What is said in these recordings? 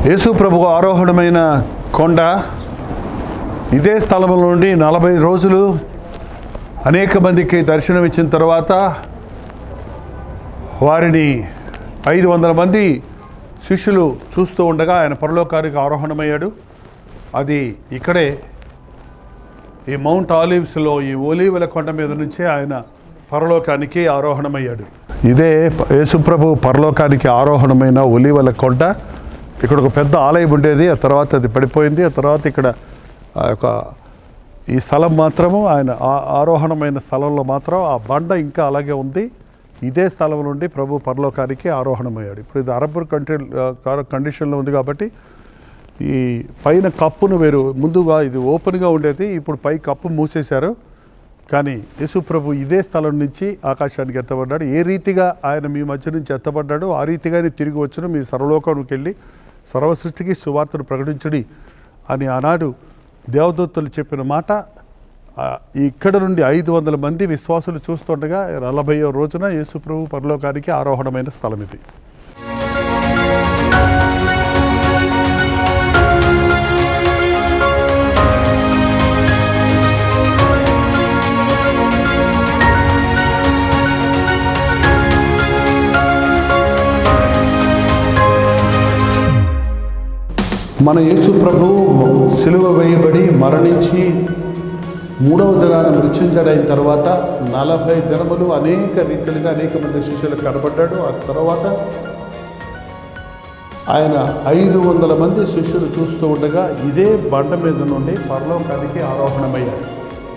యేసు ప్రభువు ఆరోహణమైన కొండ ఇదే స్థలం నుండి 40 రోజులు అనేక మందికి దర్శనం ఇచ్చిన తర్వాత వారిని 500 మంది శిష్యులు చూస్తూ ఉండగా ఆయన పరలోకానికి ఆరోహణమయ్యాడు. అది ఇక్కడే ఈ మౌంట్ ఆలివ్స్లో ఈ ఒలీవల కొండ మీద నుంచే ఆయన పరలోకానికి ఆరోహణమయ్యాడు. ఇదే యేసుప్రభు పరలోకానికి ఆరోహణమైన ఒలీవల కొండ. ఇక్కడ ఒక పెద్ద ఆలయం ఉండేది, ఆ తర్వాత అది పడిపోయింది. ఆ తర్వాత ఇక్కడ ఈ స్థలం మాత్రము ఆయన ఆరోహణమైన స్థలంలో మాత్రం ఆ బండ ఇంకా అలాగే ఉంది. ఇదే స్థలం నుండి ప్రభు పరలోకానికి ఆరోహణమయ్యాడు. ఇప్పుడు ఇది అరబ్ కండిషన్లో ఉంది కాబట్టి ఈ పైన కప్పును వేరు, ముందుగా ఇది ఓపెన్గా ఉండేది, ఇప్పుడు పై కప్పు మూసేశారు. కానీ యేసుప్రభు ఇదే స్థలం నుంచి ఆకాశానికి ఎత్తబడ్డాడు. ఏ రీతిగా ఆయన మీ మధ్య నుంచి ఎత్తబడ్డాడు ఆ రీతిగానే తిరిగి వచ్చును. మీ సర్వలోకానికి వెళ్ళి సర్వసృష్టికి సువార్తను ప్రకటించుడి అని ఆనాడు దేవదూతలు చెప్పిన మాట. ఇక్కడ నుండి 500 మంది విశ్వాసులు చూస్తుండగా 40వ రోజున యేసుప్రభు పరలోకానికి ఆరోహణమైన స్థలం ఇది. మన యేసు ప్రభువు సిలువ వేయబడి మరణించి 3వ దినాన మృత్యుంజడైన తర్వాత 40 దినములు అనేక రీతిలుగా అనేక మంది శిష్యులకు కనబడ్డాడు. ఆ తర్వాత ఆయన 500 మంది శిష్యులు చూస్తూ ఉండగా ఇదే బండ మీద నుండి పరలోకానికి ఆరోహణమయ్యాడు.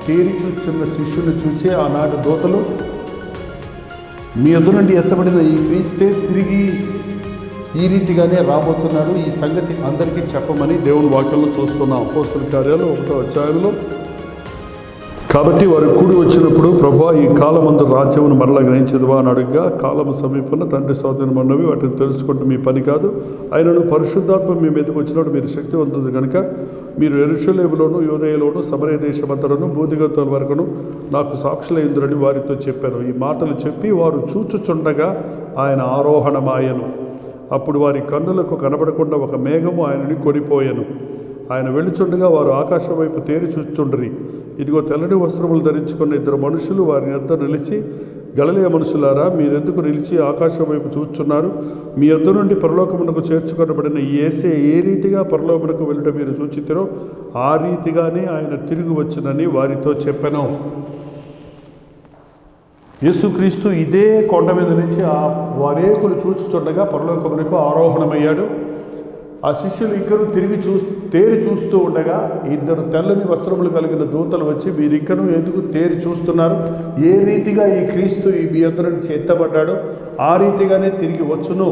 తేరి చూస్తున్న శిష్యులు చూసి ఆనాడు దూతలు, మీ ఎదురు నుండి ఎత్తబడిన ఈ క్రీస్తే తిరిగి ఈ రీతిగానే రాబోతున్నాడు, ఈ సంగతి అందరికీ చెప్పమని దేవుని వాక్యంలో చూస్తున్నాం అపోస్తలుల కార్యాలు 1వ అధ్యాయంలో. కాబట్టి వారు కూడి వచ్చినప్పుడు, ప్రభువా ఈ కాలమందు రాజ్యమును మరలా గ్రహించదువా అని అడుగుగా, కాలము సమీపంలో తండ్రి స్వాధీనమన్నవి వాటిని తెలుసుకుంటే మీ పని కాదు. ఆయనను పరిశుద్ధాత్మ మీ మీదకి వచ్చినప్పుడు మీరు శక్తివంతుడు కనుక మీరు యెరూషలేములోను యూదయలోను సమరయ దేశమంతటను భూదిగంతల వరకును నాకు సాక్షులైందురని వారితో చెప్పారు. ఈ మాటలు చెప్పి వారు చూచుచుండగా ఆయన ఆరోహణమాయను. అప్పుడు వారి కన్నులకు కనబడకుండా ఒక మేఘము ఆయనని కొనిపోయాను. ఆయన వెళ్ళుచుండగా వారు ఆకాశం వైపు తేరి చూచుచుండ్రి. ఇదిగో తెల్లని వస్త్రములు ధరించుకున్న 2 మనుషులు వారి యొద్ద నిలిచి, గలిలయ మనుషులారా, మీరెందుకు నిలిచి ఆకాశం వైపు చూచుచున్నారు? మీ యొద్ద నుండి పరలోకమునకు చేర్చుకొనబడిన ఈ యేసే ఏ రీతిగా పరలోకమునకు వెళ్ళటం మీరు చూచితిరో ఆ రీతిగానే ఆయన తిరిగి వచ్చునని వారితో చెప్పెను. యేసుక్రీస్తు ఇదే కొండ మీద నుంచి వారేకులు చూచుచుండగా పరలోకమునకు ఆరోహణమయ్యాడు. ఆ శిష్యులు ఇంకను తేరి చూస్తూ ఉండగా 2 తెల్లని వస్త్రములు కలిగిన దూతలు వచ్చి, మీరు ఇంకను ఎందుకు తేరి చూస్తున్నారు? ఏ రీతిగా ఈ క్రీస్తు మీ యొద్ద నుంచి ఎత్తబడ్డాడో ఆ రీతిగానే తిరిగి వచ్చును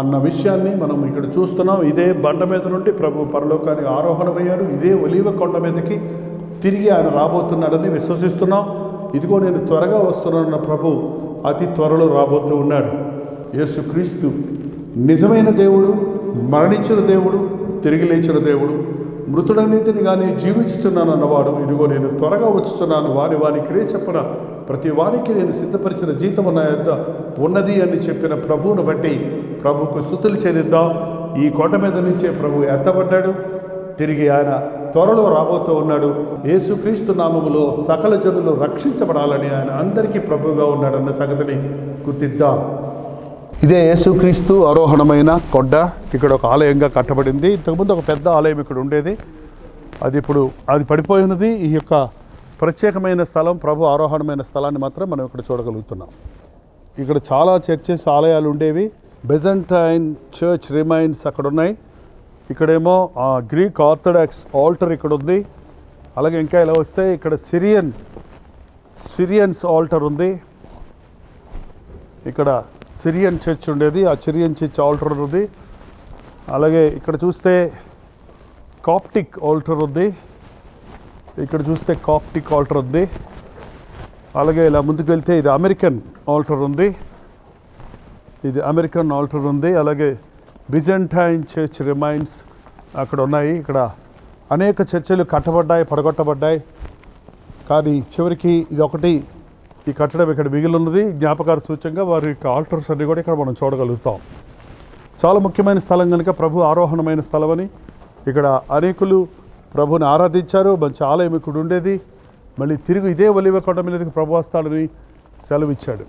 అన్న విషయాన్ని మనం ఇక్కడ చూస్తున్నాం. ఇదే బండ మీద నుండి ప్రభు పరలోకానికి ఆరోహణమయ్యాడు. ఇదే ఒలీవ కొండ మీదకి తిరిగి ఆయన రాబోతున్నాడని విశ్వసిస్తున్నాం. ఇదిగో నేను త్వరగా వస్తున్నానన్న ప్రభు అతి త్వరలో రాబోతూ ఉన్నాడు. యేసుక్రీస్తు నిజమైన దేవుడు, మరణించిన దేవుడు, తిరిగి లేచిన దేవుడు. మృతుడనీతిని కానీ జీవించుచున్నాను అన్నవాడు, ఇదిగో నేను త్వరగా వచ్చుచున్నాను, వాని క్రియ చెప్పన ప్రతి వానికి నేను సిద్ధపరిచిన జీతము నా యొద్ద ఉన్నది అని చెప్పిన ప్రభువును బట్టి ప్రభువుకు స్తుతులు చెల్లిద్దాం. ఈ కొండ మీద నుంచే ప్రభు ఎత్తబడ్డాడు, తిరిగి ఆయన త్వరలో రాబోతూ ఉన్నాడు. యేసుక్రీస్తు నామములో సకల జనులు రక్షించబడాలని ఆయన అందరికీ ప్రభువుగా ఉన్నాడన్న సంగతిని గుర్తిద్దాం. ఇదే యేసుక్రీస్తు ఆరోహణమైన కొండ. ఇక్కడ ఒక ఆలయంగా కట్టబడింది. ఇంతకుముందు ఒక పెద్ద ఆలయం ఇక్కడ ఉండేది, అది పడిపోయినది. ఈ యొక్క ప్రత్యేకమైన స్థలం, ప్రభు ఆరోహణమైన స్థలాన్ని మాత్రం మనం ఇక్కడ చూడగలుగుతున్నాం. ఇక్కడ చాలా చర్చెస్, ఆలయాలు ఉండేవి. బెజంటైన్ చర్చ్ రిమైన్స్ అక్కడ ఉన్నాయి. ఇక్కడేమో గ్రీక్ ఆర్థడాక్స్ ఆల్టర్ ఇక్కడ ఉంది. అలాగే ఇంకా ఇలా వస్తే ఇక్కడ సిరియన్స్ ఆల్టర్ ఉంది. ఇక్కడ సిరియన్ చర్చ్ ఉండేది, ఆ సిరియన్ చర్చ్ ఆల్టర్ ఉంది. అలాగే ఇక్కడ చూస్తే కాప్టిక్ ఆల్టర్ ఉంది. ఇక్కడ చూస్తే కాప్టిక్ ఆల్టర్ ఉంది. అలాగే ఇలా ముందుకు వెళ్తే ఇది అమెరికన్ ఆల్టర్ ఉంది. అలాగే బిజెంటైన్ చర్చ్ రిమైన్స్ అక్కడ ఉన్నాయి. ఇక్కడ అనేక చర్చలు కట్టబడ్డాయి, పడగొట్టబడ్డాయి. కానీ చివరికి ఇది ఒకటి ఈ కట్టడం ఇక్కడ మిగిలి ఉన్నది. జ్ఞాపకాల సూచంగా వారి యొక్క ఆల్టర్స్ అన్ని కూడా ఇక్కడ మనం చూడగలుగుతాం. చాలా ముఖ్యమైన స్థలం కనుక ప్రభు ఆరోహణమైన స్థలం అని ఇక్కడ అనేకులు ప్రభుని ఆరాధించారు. మంచి ఆలయం ఇక్కడ ఉండేది. మళ్ళీ తిరిగి ఇదే ఒలివ కొండ మీదకి ప్రభు వస్తాడని సెలవిచ్చాడు.